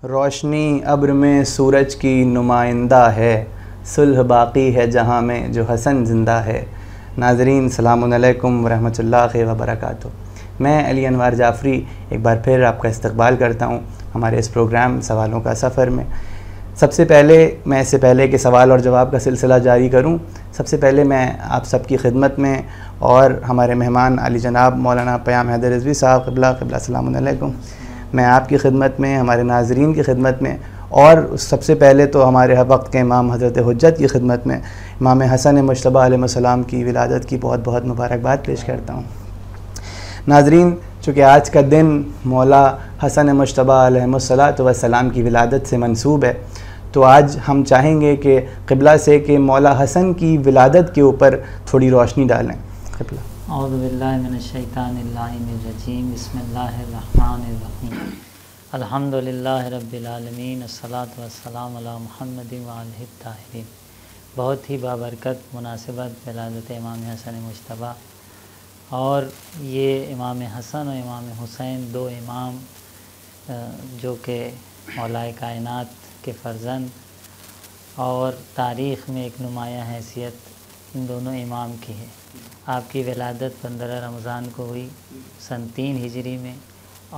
روشنی ابر میں سورج کی نمائندہ ہے، صلح باقی ہے جہاں میں جو حسن زندہ ہے۔ ناظرین السلام علیکم ورحمۃ اللہ وبرکاتہ۔ میں علی انوار جعفری ایک بار پھر آپ کا استقبال کرتا ہوں ہمارے اس پروگرام سوالوں کا سفر میں۔ سب سے پہلے میں اس سے پہلے کہ سوال اور جواب کا سلسلہ جاری کروں، سب سے پہلے میں آپ سب کی خدمت میں اور ہمارے مہمان علی جناب مولانا پیام حیدر رضوی صاحب قبلہ السلام علیکم، میں آپ کی خدمت میں، ہمارے ناظرین کی خدمت میں، اور سب سے پہلے تو ہمارے وقت کے امام حضرت حجت کی خدمت میں امام حسن مجتبیٰ علیہ السلام کی ولادت کی بہت بہت مبارکباد پیش کرتا ہوں۔ ناظرین، چونکہ آج کا دن مولا حسن مجتبیٰ علیہ السلام کی ولادت سے منسوب ہے، تو آج ہم چاہیں گے کہ قبلہ سے کہ مولا حسن کی ولادت کے اوپر تھوڑی روشنی ڈالیں۔ قبلہ اعوذ باللہ من الشیطان اللعین الرجیم، بسم اللہ الرحمن الرحیم، الحمد للہ رب العالمین، الصلاۃ والسلام علی محمد وآلہ الطاہرین۔ بہت ہی بابرکت مناسبت ولادت امام حسن مجتبیٰ، اور یہ امام حسن اور امام حسین دو امام جو کہ مولا کائنات کے فرزند، اور تاریخ میں ایک نمایاں حیثیت ان دونوں امام کی ہے۔ آپ کی ولادت 15 رمضان کو ہوئی سن 3 ہجری میں،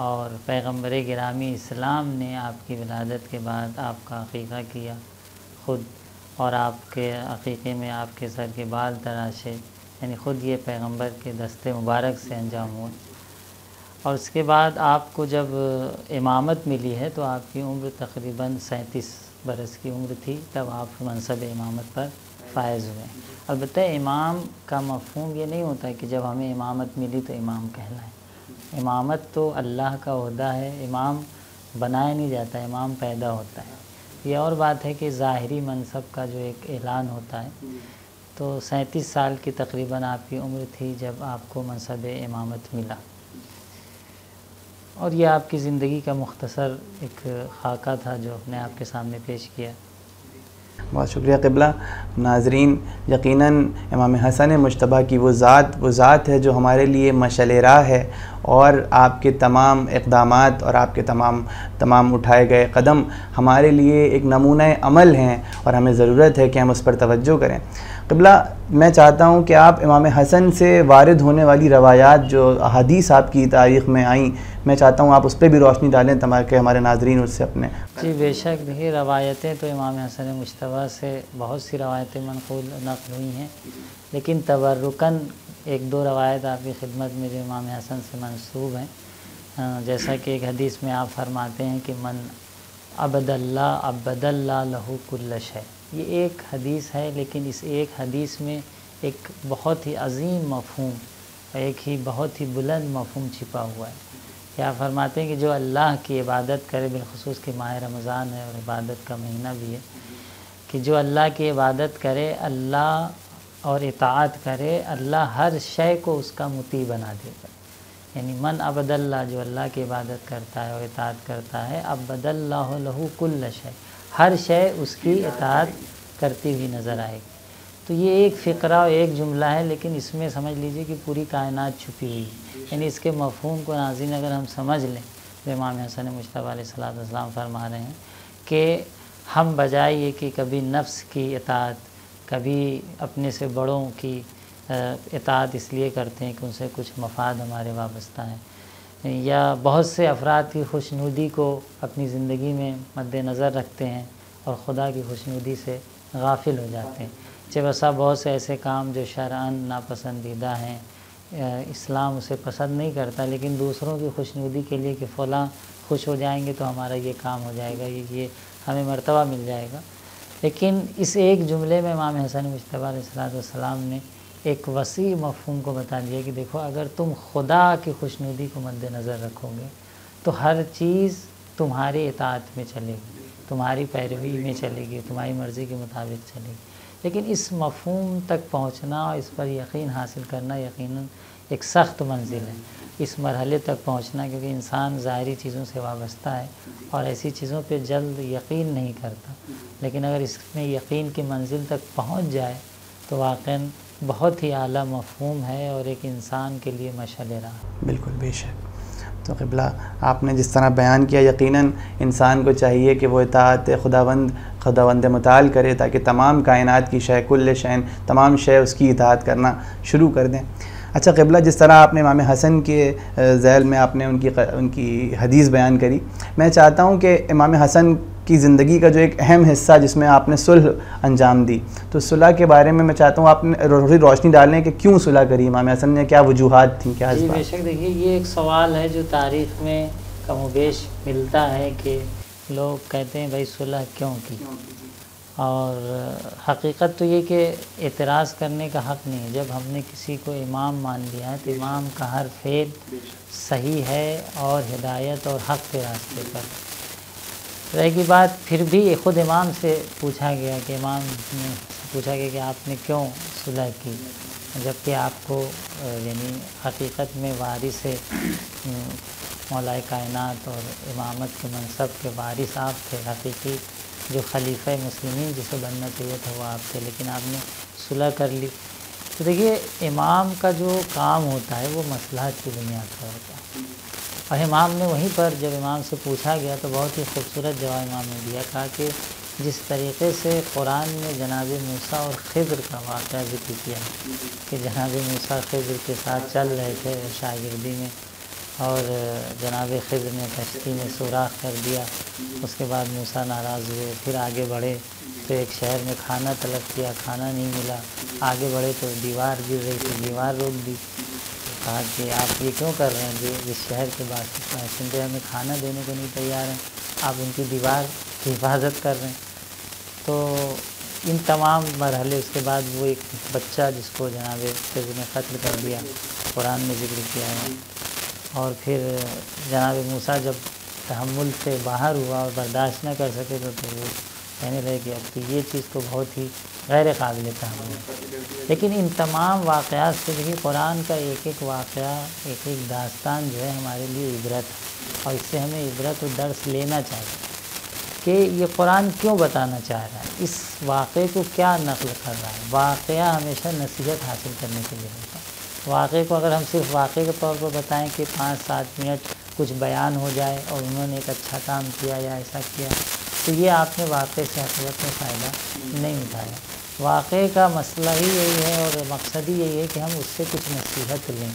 اور پیغمبر گرامی اسلام نے آپ کی ولادت کے بعد آپ کا عقیقہ کیا خود، اور آپ کے عقیقے میں آپ کے سر کے بال تراشے، یعنی خود یہ پیغمبر کے دست مبارک سے انجام ہوا۔ اور اس کے بعد آپ کو جب امامت ملی ہے تو آپ کی عمر تقریباً 37 برس کی عمر تھی، تب آپ منصب امامت پر فائز ہوئے۔ البتہ امام کا مفہوم یہ نہیں ہوتا کہ جب ہمیں امامت ملی تو امام کہلائیں۔ امامت تو اللہ کا عہدہ ہے، امام بنایا نہیں جاتا، امام پیدا ہوتا ہے۔ یہ اور بات ہے کہ ظاہری منصب کا جو ایک اعلان ہوتا ہے، تو 37 سال کی تقریباً آپ کی عمر تھی جب آپ کو منصب امامت ملا۔ اور یہ آپ کی زندگی کا مختصر ایک خاکہ تھا جو میں آپ کے سامنے پیش کیا۔ بہت شکریہ قبلہ۔ ناظرین، یقیناً امام حسن مجتبیٰ کی وہ ذات ہے جو ہمارے لیے مشعل راہ ہے، اور آپ کے تمام اقدامات اور آپ کے تمام اٹھائے گئے قدم ہمارے لیے ایک نمونہ عمل ہیں، اور ہمیں ضرورت ہے کہ ہم اس پر توجہ کریں۔ قبلہ، میں چاہتا ہوں کہ آپ امام حسن سے وارد ہونے والی روایات جو احادیث آپ کی تاریخ میں آئیں، میں چاہتا ہوں آپ اس پہ بھی روشنی ڈالیں تاکہ ہمارے ناظرین اس سے اپنے جی بے شک۔ دیکھیے، روایتیں تو امام حسن مجتبیٰ سے بہت سی روایتیں نقل ہوئی ہیں، لیکن تبرکاً ایک دو روایت آپ کی خدمت میں جو امام حسن سے منسوب ہیں، جیسا کہ ایک حدیث میں آپ فرماتے ہیں کہ من عبد اللہ لہو کل شے۔ یہ ایک حدیث ہے، لیکن اس ایک حدیث میں ایک بہت ہی عظیم مفہوم، ایک ہی بہت ہی بلند مفہوم چھپا ہوا ہے۔ کیا فرماتے ہیں کہ جو اللہ کی عبادت کرے، بالخصوص کہ ماہ رمضان ہے اور عبادت کا مہینہ بھی ہے، کہ جو اللہ کی عبادت کرے، اللہ اور اطاعت کرے، اللہ ہر شے کو اس کا مطیع بنا دے گا۔ یعنی من عبد اللہ، جو اللہ کی عبادت کرتا ہے اور اطاعت کرتا ہے، عبد اللہ لہو کل شے، ہر شے اس کی اطاعت کرتی ہوئی نظر آئے گی۔ تو یہ ایک فقرہ اور ایک جملہ ہے، لیکن اس میں سمجھ لیجئے کہ پوری کائنات چھپی ہوئی ہے۔ یعنی اس کے مفہوم کو ناظرین اگر ہم سمجھ لیں، تو امام حسن مجتبیٰ علیہ السلام فرما رہے ہیں کہ ہم بجائے یہ کہ کبھی نفس کی اطاعت، کبھی اپنے سے بڑوں کی اطاعت اس لیے کرتے ہیں کہ ان سے کچھ مفاد ہمارے وابستہ ہیں، یا بہت سے افراد کی خوشنودی کو اپنی زندگی میں مد نظر رکھتے ہیں اور خدا کی خوشنودی سے غافل ہو جاتے ہیں۔ بسا بہت سے ایسے کام جو شرعاً ناپسندیدہ ہیں، اسلام اسے پسند نہیں کرتا، لیکن دوسروں کی خوشنودی کے لیے کہ فلاں خوش ہو جائیں گے تو ہمارا یہ کام ہو جائے گا، یہ ہمیں مرتبہ مل جائے گا۔ لیکن اس ایک جملے میں امام حسن مجتبیٰ علیہ السلام نے ایک وسیع مفہوم کو بتا دیا کہ دیکھو، اگر تم خدا کی خوشنودی کو مد نظر رکھو گے تو ہر چیز تمہاری اطاعت میں چلے گی، تمہاری پیروی میں چلے گی، تمہاری مرضی کے مطابق چلے گی۔ لیکن اس مفہوم تک پہنچنا اور اس پر یقین حاصل کرنا یقیناً ایک سخت منزل ہے۔ اس مرحلے تک پہنچنا، کیونکہ انسان ظاہری چیزوں سے وابستہ ہے اور ایسی چیزوں پہ جلد یقین نہیں کرتا، لیکن اگر اس میں یقین کی منزل تک پہنچ جائے تو واقعاً بہت ہی اعلیٰ مفہوم ہے اور ایک انسان کے لیے مشعل راہ۔ بالکل، بے شک۔ تو قبلہ آپ نے جس طرح بیان کیا، یقیناً انسان کو چاہیے کہ وہ اطاعت خداوند متعال کرے تاکہ تمام کائنات کی شے، کل شین، تمام شے اس کی اطاعت کرنا شروع کر دیں۔ اچھا قبلہ، جس طرح آپ نے امام حسن کے ذیل میں آپ نے ان کی حدیث بیان کری، میں چاہتا ہوں کہ امام حسن کی زندگی کا جو ایک اہم حصہ جس میں آپ نے صلح انجام دی، تو صلح کے بارے میں چاہتا ہوں آپ نے تھوڑی روشنی ڈالیں کہ کیوں صلح کری امام حسن نے، کیا وجوہات تھیں، کیا جی بے شک، دیکھیے یہ ایک سوال ہے جو تاریخ میں کم و بیش ملتا ہے کہ لوگ کہتے ہیں بھائی صلح کیوں کی، اور حقیقت تو یہ کہ اعتراض کرنے کا حق نہیں ہے۔ جب ہم نے کسی کو امام مان لیا ہے تو امام کا ہر فعل صحیح ہے اور ہدایت اور حق کے راستے پر رہے گی بات۔ پھر بھی خود امام سے پوچھا گیا کہ امام نے پوچھا گیا کہ آپ نے کیوں صلح کی، جبکہ آپ کو یعنی حقیقت میں وارث مولا کائنات اور امامت کے منصب کے وارث آپ تھے، حقیقی جو خلیفہ مسلمین جسے بننا چاہیے تھا وہ آپ تھے، لیکن آپ نے صلح کر لی۔ تو دیکھیے امام کا جو کام ہوتا ہے وہ مصلحت کی بنیاد پر ہوتا ہے، اور امام نے وہیں پر جب امام سے پوچھا گیا تو بہت ہی خوبصورت جواب امام نے دیا، کہا کہ جس طریقے سے قرآن میں جناب موسیٰ اور خضر کا واقعہ ذکر کیا کہ جناب موسیٰ خضر کے ساتھ چل رہے تھے شاگردی میں، اور جناب خضر نے کشتی میں سوراخ کر دیا، اس کے بعد موسیٰ ناراض ہوئے، پھر آگے بڑھے تو ایک شہر میں کھانا طلب کیا، کھانا نہیں ملا، آگے بڑھے تو دیوار گر رہی تھی، دیوار روک دی، کہا کہ آپ یہ کیوں کر رہے ہیں، جس شہر کے باشندے ہمیں کھانا دینے کو نہیں تیار ہیں، آپ ان کی دیوار کی حفاظت کر رہے ہیں۔ تو ان تمام مرحلے، اس کے بعد وہ ایک بچہ جس کو جناب خضر نے قتل کر دیا، قرآن میں ذکر کیا ہے، اور پھر جناب موسیٰ جب تحمل سے باہر ہوا اور برداشت نہ کر سکے تو وہ کہنے لگے کہ اب تو یہ چیز تو بہت ہی غیر قابل تحمل ہے۔ لیکن ان تمام واقعات سے دیکھیے قرآن کا ایک ایک واقعہ، ایک ایک داستان جو ہے ہمارے لیے عبرت ہے، اور اس سے ہمیں عبرت و درس لینا چاہیے کہ یہ قرآن کیوں بتانا چاہ رہا ہے، اس واقعے کو کیا نقل کر رہا ہے۔ واقعہ ہمیشہ نصیحت حاصل کرنے کے لیے ہوتا ہے۔ واقعے کو اگر ہم صرف واقعے کے طور پر بتائیں کہ 5-7 منٹ کچھ بیان ہو جائے اور انہوں نے ایک اچھا کام کیا یا ایسا کیا، تو یہ آپ نے واقعے سے حقیقت میں فائدہ نہیں اٹھایا۔ واقعے کا مسئلہ ہی یہی ہے اور مقصد ہی یہی ہے کہ ہم اس سے کچھ نصیحت لیں۔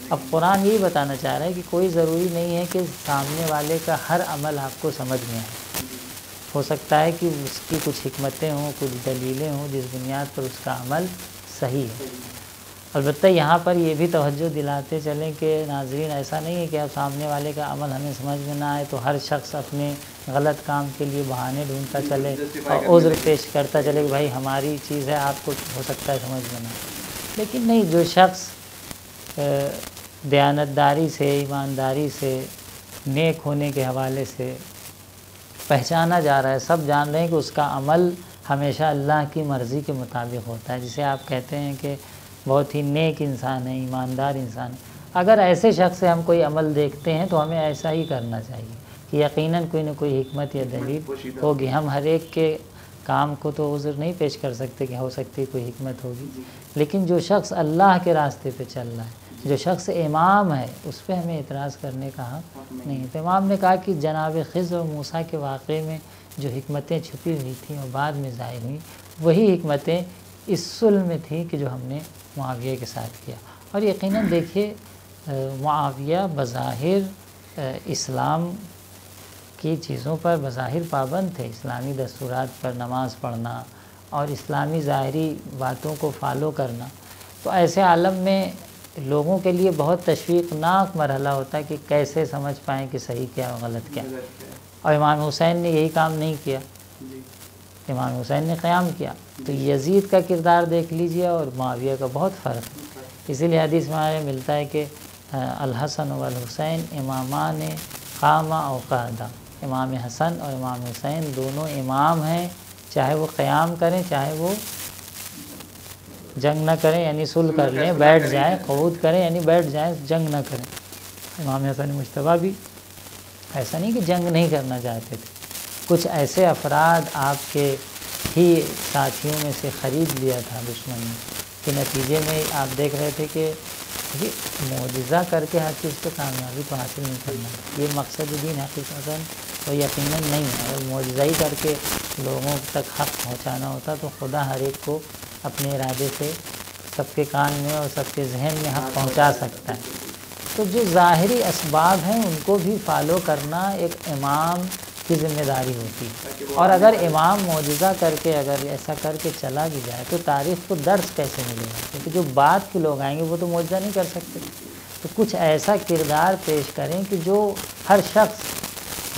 اب قرآن یہی بتانا چاہ رہا ہے کہ کوئی ضروری نہیں ہے کہ سامنے والے کا ہر عمل آپ کو سمجھ میں آئے، ہو سکتا ہے کہ اس کی کچھ حکمتیں ہوں، کچھ دلیلیں ہوں جس بنیاد پر اس کا عمل صحیح ہے۔ البتہ یہاں پر یہ بھی توجہ دلاتے چلیں کہ ناظرین ایسا نہیں ہے کہ اب سامنے والے کا عمل ہمیں سمجھ میں نہ آئے تو ہر شخص اپنے غلط کام کے لیے بہانے ڈھونڈتا چلے اور عذر پیش کرتا چلے کہ بھائی ہماری چیز ہے، آپ کو ہو سکتا ہے سمجھ میں نہ آئے۔ لیکن نہیں، جو شخص دیانتداری سے، ایمانداری سے، نیک ہونے کے حوالے سے پہچانا جا رہا ہے، سب جان رہے ہیں کہ اس کا عمل ہمیشہ اللہ کی مرضی کے مطابق ہوتا ہے، جسے آپ کہتے ہیں کہ بہت ہی نیک انسان ہے، ایماندار انسان ہے۔ اگر ایسے شخص سے ہم کوئی عمل دیکھتے ہیں تو ہمیں ایسا ہی کرنا چاہیے کہ یقیناً کوئی نہ کوئی حکمت یا دلیل ہوگی۔ ہم ہر ایک کے کام کو تو عذر نہیں پیش کر سکتے کہ ہو سکتی کوئی حکمت ہوگی، لیکن جو شخص اللہ کے راستے پہ چل رہا ہے، جو شخص امام ہے، اس پہ ہمیں اعتراض کرنے کا حق نہیں ہے۔ تو امام نے کہا کہ جناب خضر اور موسیٰ کے واقعے میں جو حکمتیں چھپی ہوئی تھیں اور بعد میں ظاہر ہوئیں، وہی حکمتیں اس صلح میں تھیں کہ جو ہم نے معاویہ کے ساتھ کیا۔ اور یقیناً دیکھیے معاویہ بظاہر اسلام کی چیزوں پر بظاہر پابند تھے، اسلامی دستورات پر نماز پڑھنا اور اسلامی ظاہری باتوں کو فالو کرنا۔ تو ایسے عالم میں لوگوں کے لیے بہت تشویقناک مرحلہ ہوتا ہے کہ کیسے سمجھ پائیں کہ صحیح کیا اور غلط کیا، اور امام حسین نے یہی کام نہیں کیا، امام حسین نے قیام کیا۔ تو یزید کا کردار دیکھ لیجئے اور معاویہ کا بہت فرق ہے۔ اسی لیے حدیث میں ملتا ہے کہ الحسن والحسین امامان قامہ او قعدہ، امام حسن اور امام حسین دونوں امام ہیں، چاہے وہ قیام کریں چاہے وہ جنگ نہ کریں، یعنی صلح کر لیں، بیٹھ جائیں، قعود کریں یعنی بیٹھ جائیں، جنگ نہ کریں۔ امام حسن مجتبیٰ بھی ایسا نہیں کہ جنگ نہیں کرنا چاہتے تھے، کچھ ایسے افراد آپ کے ہی ساتھیوں میں سے خرید لیا تھا دشمن نے، کہ نتیجے میں آپ دیکھ رہے تھے کہ یہ معجزہ کر کے ہر چیز پہ کامیابی تو حاصل نہیں کرنا، یہ مقصد دین حقیقتاً تو یقیناً نہیں ہے۔ اگر معجزہ ہی کر کے لوگوں تک حق پہنچانا ہوتا تو خدا ہر ایک کو اپنے ارادے سے سب کے کان میں اور سب کے ذہن میں حق پہنچا سکتا ہے۔ تو جو ظاہری اسباب ہیں ان کو بھی فالو کرنا ایک امام کی ذمہ داری ہوتی ہے، اور اگر امام معجزہ کر کے اگر ایسا کر کے چلا بھی جائے تو تاریخ کو درس کیسے ملے گا؟ کیونکہ جو بعد کے لوگ آئیں گے وہ تو معجزہ نہیں کر سکتے۔ تو کچھ ایسا کردار پیش کریں کہ جو ہر شخص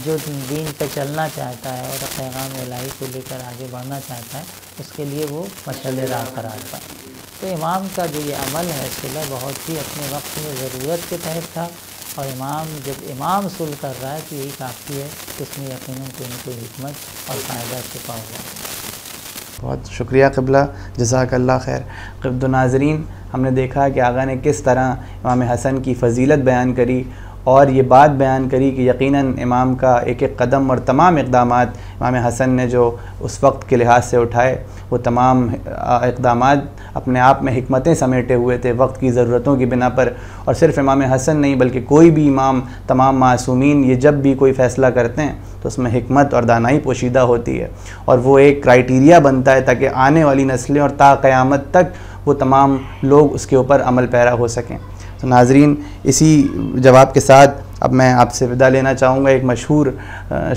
جو دین پہ چلنا چاہتا ہے اور پیغام الہی کو لے کر آگے بڑھنا چاہتا ہے اس کے لیے وہ مشعل راہ قرار پائے۔ تو امام کا جو یہ عمل ہے صلح بہت ہی اپنے وقت میں ضرورت کے تحت تھا، اور امام جب امام صلح کر رہا ہے تو یہی کافی ہے کہ اس میں یقیناً کوئی نہ کوئی حکمت اور فائدہ چھپا ہوا ہے۔ بہت شکریہ قبلہ، جزاک اللہ خیر۔ قبل ناظرین، ہم نے دیکھا کہ آقا نے کس طرح امام حسن کی فضیلت بیان کری اور یہ بات بیان کری کہ یقیناً امام کا ایک ایک قدم اور تمام اقدامات امام حسن نے جو اس وقت کے لحاظ سے اٹھائے وہ تمام اقدامات اپنے آپ میں حکمتیں سمیٹے ہوئے تھے وقت کی ضرورتوں کی بنا پر۔ اور صرف امام حسن نہیں بلکہ کوئی بھی امام، تمام معصومین یہ جب بھی کوئی فیصلہ کرتے ہیں تو اس میں حکمت اور دانائی پوشیدہ ہوتی ہے، اور وہ ایک کرائیٹیریا بنتا ہے تاکہ آنے والی نسلیں اور تا قیامت تک وہ تمام لوگ اس کے اوپر عمل پیرا ہو سکیں۔ تو ناظرین، اسی جواب کے ساتھ اب میں آپ سے وداع لینا چاہوں گا ایک مشہور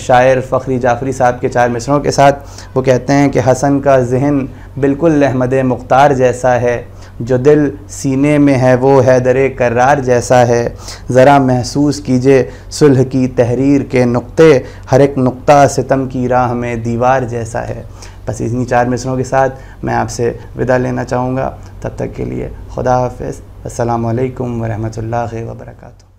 شاعر فخری جعفری صاحب کے 4 مصرعوں کے ساتھ۔ وہ کہتے ہیں کہ حسن کا ذہن بالکل احمد مختار جیسا ہے، جو دل سینے میں ہے وہ حیدر کرار جیسا ہے، ذرا محسوس کیجئے صلح کی تحریر کے نقطے، ہر ایک نقطہ ستم کی راہ میں دیوار جیسا ہے۔ بس انہی 4 مصرعوں کے ساتھ میں آپ سے وداع لینا چاہوں گا۔ تب تک کے لیے خدا حافظ، السلام علیکم ورحمۃ اللہ وبرکاتہ۔